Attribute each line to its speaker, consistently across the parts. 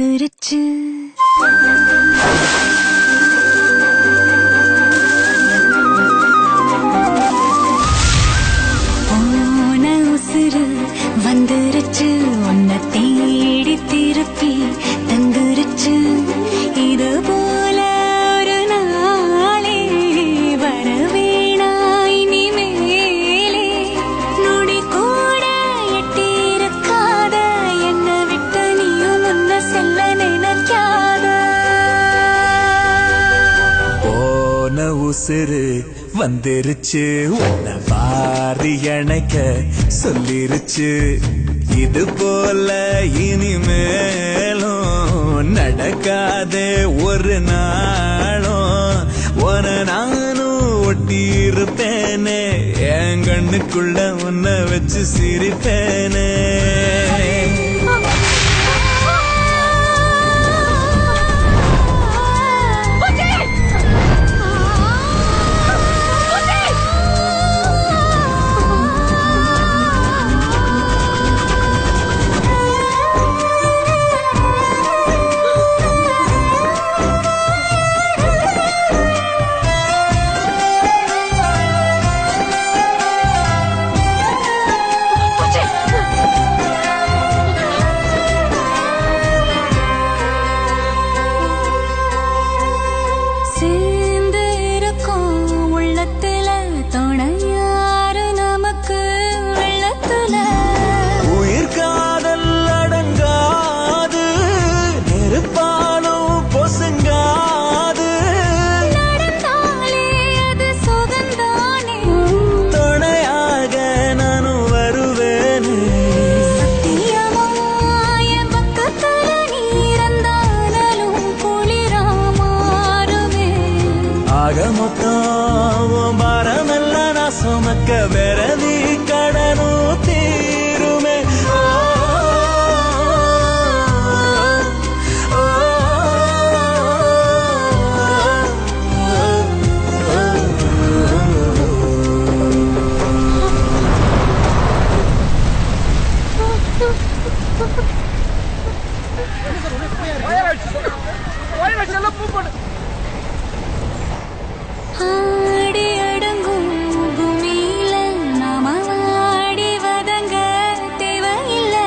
Speaker 1: வந்துருச்சு. போன உசுறு வந்துருச்சு, உன்னை தேடி திருப்பி தந்துருச்சு. இது போல ஒரு நாளே வரவேணா இனிமேலே. நொடி கூட எட்டியிருக்காத என்னை விட்டு நீயும் முன்ன செல்ல நினைக்காத.
Speaker 2: போன உசுறு வந்துருச்சு, உன்னை வாரி அணைக்க சொல்லிருச்சு. இது போல இனிமேலும் நடக்காதே ஒரு நாளும். உன நானும் ஒட்டி இருப்பேனே, என் கண்ணுக்குள்ள உன்னை வச்சு சிரிப்பேனே. மொத்தம் பாரமெல்லாம் நான் சுமக்க விரதி கடனும் தீருமே.
Speaker 1: ஆடி அடங்கும் பூமியில நாம ஆடி வதங்க தேவையில்லை.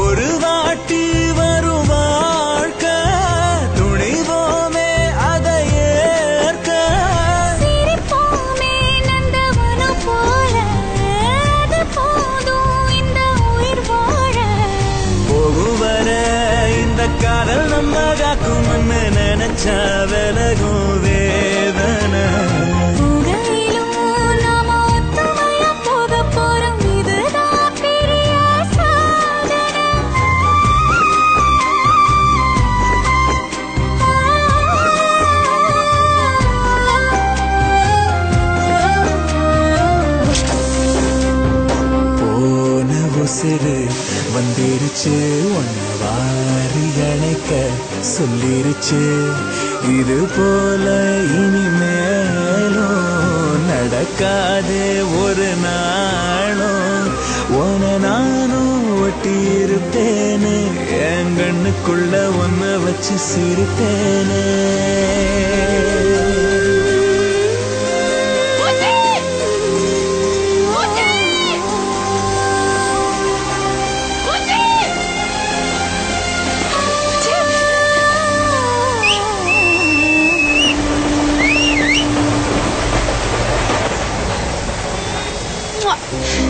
Speaker 2: ஒரு வாட்டி வரும் வாழ்க்கை துணிவோமே அதை ஏற்க.
Speaker 1: சிரிப்போமே நந்தவனம் போல, அது போதும் இந்த உயிர் வாழ.
Speaker 2: போகும் வர இந்த காதல் நம்ம காக்கும்னு நினைச்சா விலகும் வேதனை.
Speaker 1: புகையிலும் நாம ஒத்துமையா போக போறோம், இதுதான் பெரிய சாதனை.
Speaker 2: போன உசுறு வந்துருச்சு, உன்னை வாரி அணைக்க சொல்லிருச்சு. இது போல இனிமேலும் நடக்காதே ஒரு நாளும். உன நானும் ஒட்டி இருப்பேனே, என் கண்ணுக்குள்ள ஒன்ன வச்சு சிரிப்பேனே.
Speaker 1: Mwah.